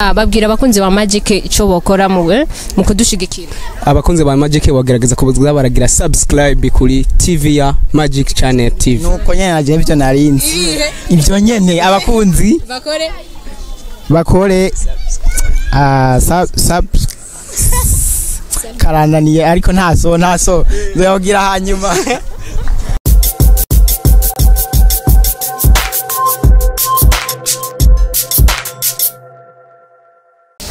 babwira abakunzi ba Magic ico bokora mu kudushigikira. Abakunzi ba Magic bagerageza kubuza baragira subscribe kuri TV ya Magic Channel TV. Nuko nyene naje byo narinzi. Ivyo nyene abakunzi bakore sub karananiye ariko ntaso nzoyagira hanyuma.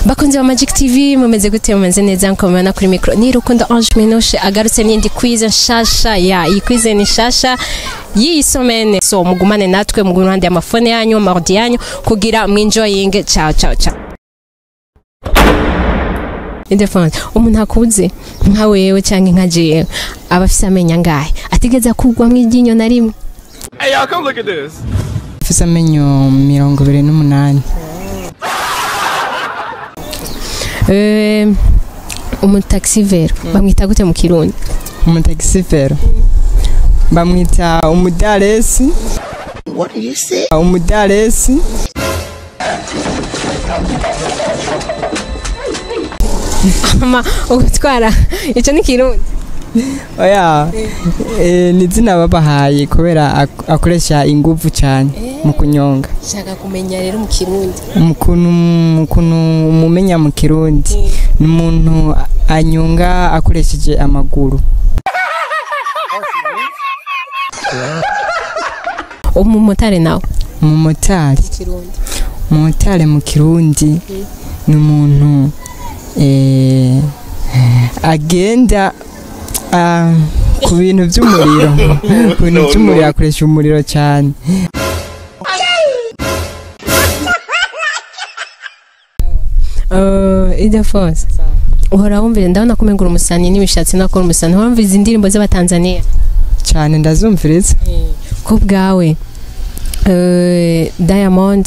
Bakunzi wa Magic TV mumeze gute mumeze neza nkomana kuri micro ni Rukundo Ange Minoshe agarutse n'indi quiz nshasha ya iyi quiz ni nshasha yisomene so mugumane natwe mu guruhande amafone yanyu mardi yanyu kugira mwinjoying ciao Indefense umuntu akuze nka wewe cyangwa nka jewe abafise amenya ngahe atigeza kugwa mw'iryinyo na rimwe. Hey y'all, come look at this. Afise amenyo 28. Umutaxivero bamwita gute mu Kirundi? Umutaxivero bamwita umudaresi. What did you say? Umudaresi. Ama ugutwara ico ni Kirundi? Oya ni zina babahaye kubera akoresha ingufu cyane mu kunyonga. Shaka kumenya rero mu Kirundi. Mukunu umumenya mu Kirundi ni umuntu anyonga akoresheje amaguru. Umumotari nawe? Umumotari. Umumotari mu Kirundi ni umuntu agenda ku bintu by'umuriro. Ku bintu by'umuriro akoresha umuriro cyane. Idefense uhora wumvira ndabona kumengura umusani n'ibishatsi nakora umusani wumva izi ndirimbo z'abatanzania cyane ndazumviriza ko bwawe Diamond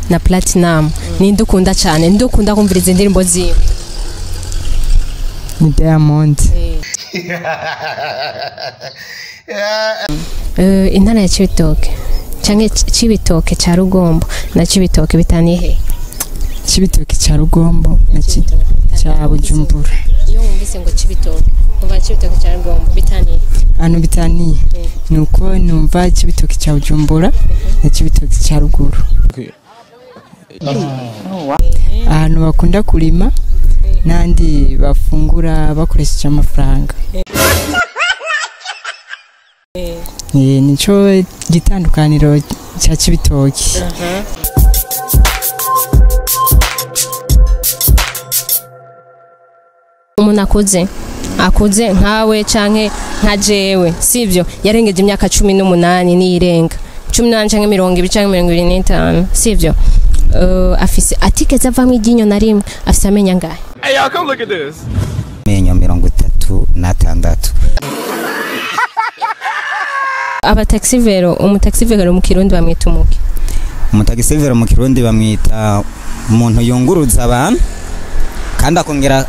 na Platinum ni ndukunda cyane ndukunda kumvira izi ndirimbo ziwe ni Diamond intara ya Cibitoke cyangwa Cibitoke cya Rugombo na Cibitoke bitaniye Cibitoke cya Rugombo na cya Bujumbura. Iyo wumvise ngo Cibitoke umva Cibitoke cya Rugombo bitaniye hano bitaniye nuko numva Cibitoke cya Bujumbura na Cibitoke cya Ruguru. Ahantu bakunda kurima nandi bafungura bakoresheje amafaranga. Nico gitandukaniro cya Cibitoke. Umuntu akuze nkawe canke nka jewe sivyo yarengeje imyaka 18 nirenga 18 canke 20 canke 25 sivyo afise atigeze avamwe iryinyo na rimwe afise amenya ngahe. Hey y'all, come look at this. Menyo 36. Abataxivero umutaxivero mu Kirundi bamwita umuki? Umutaxivero mu Kirundi bamwita umuntu yunguruza abantu kandi akongera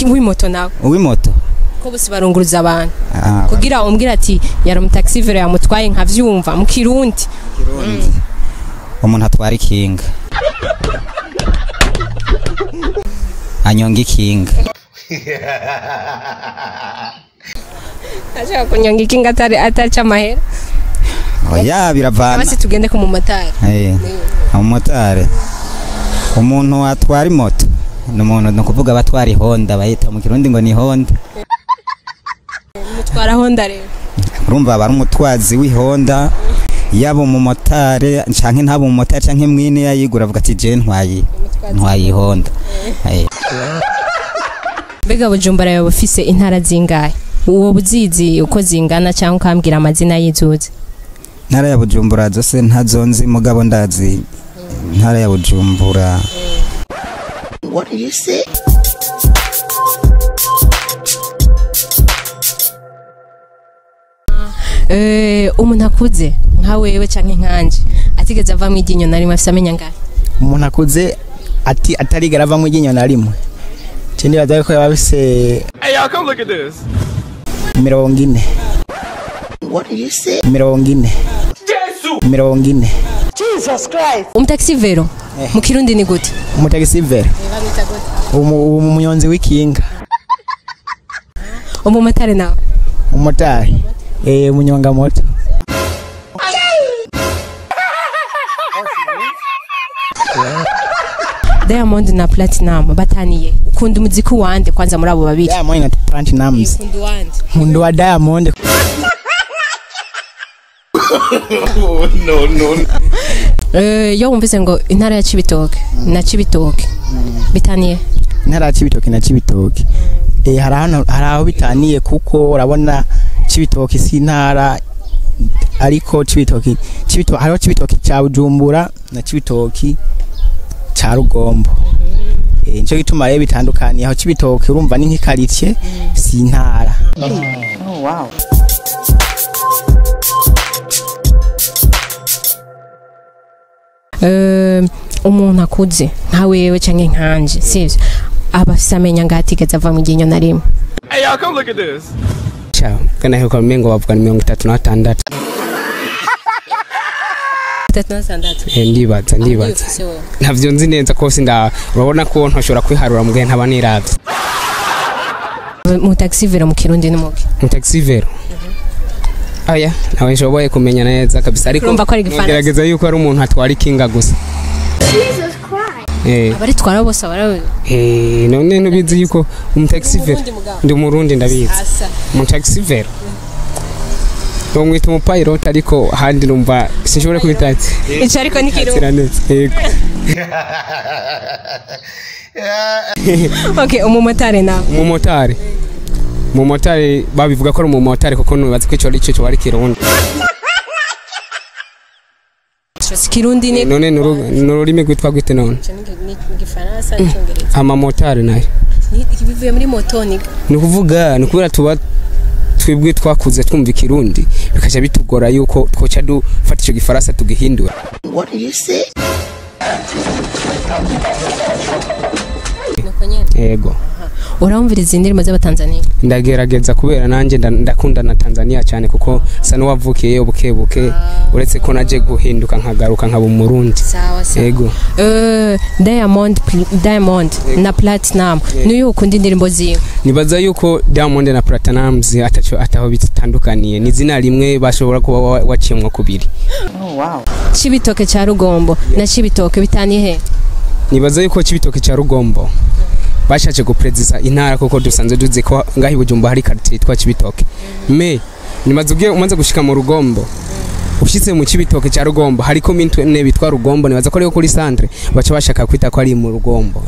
Wimoto nawe? Wimoto. Ko bose barunguruza abantu. Kugira umbwira ati yari umutaxivero yamutwaye nkavyumva mu Kirundi. Umuntu atwara ikinga. Anyonga ikinga. Aje kunyonga ikinga atari amahera. Oya biravana. Basi tugende ku mumotari. Umumotari. Umuntu atwara moto n'umuntu no kuvuga abatwara Honda bayita mu Kirundi ngo ni Honda. Mutwara Honda rero. Urumva bari umutwazi w'Honda yabo umumotari canke ntabo umumotari canke mwine yayigura avuga ati je ntwayi Honda. Bega Bujumbura yawe ufise intara zingahe? Uwo buzizi uko zingana cyangwa ukambwira amazina y'izuzi? Ntara ya Bujumbura zose ntazonzi mugabo ndazi ntara ya Bujumbura. What did you say? Umuntu akuze nka wewe canke nkanje atigeze ava mu iryinyo na rimwe afise amenya ngahe? Umuntu akuze atarigera ava mu iryinyo na rimwe Chini bazaye ko yabise. Hey y'all, come look at this. 40. What did you say? 40. Jesus. 40. umutaxivero mu kirundi ni gute Umutagisivere. Umunyonzi w'ikinga. umumotari nawe Umumotari. Umunyonga moto. Diamond na Platinum bataniye ukunda umuziki wande kwanza muri abo babiri Diamond na Platinum. Mundu wa Diamond. yo wumvise ngo intara ya Cibitoke na Cibitoke bitaniye Intara ya Cibitoke na Cibitoke. Hari aho bitaniye kuko urabona Cibitoke si intara ariko Cibitoke hariho Cibitoke cya Bujumbura na Cibitoke cya Rugombo. Nico gituma rero bitandukaniye aho Cibitoke urumva ni nk'ikaritie si intara. Oh, wow. umuntu akuze nka wewe canke nkanje sivyo abafise amenya ngatigeze ava mu ginyo na rimwe Hey, y'all, come look at this. Ciao. Kana heko mengo bavuga ni 36. Ndibaza ntavyo nzi neza kose urabona ko ntoshobora kwiharura mu gihe ntaba niravye. mu taxivero mu kirundi n'umuke Mu taxivero aya nawe nshoboye kumenya neza kabisa ariko gerageza yuko ari umuntu atwara ikinga gusa. Jesus Christ. abari twara bose abara none nubizi yuko mu taxivero ndi umurundi ndabizi. Mu taxivero mwita umupilot ariko handi numva sinshobora kubitati. ico ariko ni kirundi. Okay, umumotari nawe. Umumotari babivuga ko ari umumotari kuko nubaze ko ico ari kirundi. Kirundi ni none nururimi gwitwa gwite none. Ni Gifaransa n'Icyongereza. Amamotari nayo. Bivuye muri motoni. Ni kuvuga ni kubera tuba twebwe twakuze twumva ikirundi bikaje bitugora yuko twoca dufata ico Gifaransa tugihindura. What did you say? Yego. Urumviriza indirimbo z'abatanzania? Ndagerageza kubera nanje ndakunda na Tanzania cyane kuko sa nuwavukiye bukebuke uretse ko naje guhinduka nkagaruka nkaba umurundi. Sawa. Yego. Diamond na Platinum niyo ukunda indirimbo ziwe. Nibaza yuko Diamond na Platinum ataho bitandukaniye ni zina rimwe bashobora kuba waciyemwe kubiri. Oh, wow. Cibitoke cya Rugombo na Cibitoke bitaniye he? Nibaza yuko Cibitoke cya Rugombo bashaje guprezisa intara kuko dusanze duze ko ngahi Bujumba hari quartier twa Cibitoke. Nimaze umanze gushika mu Rugombo ushitse mu Cibitoke cya Rugombo hariko mintwe ne bitwa Rugombo nibaza ko ari kuri centre baca bashaka kwita ko ari mu Rugombo.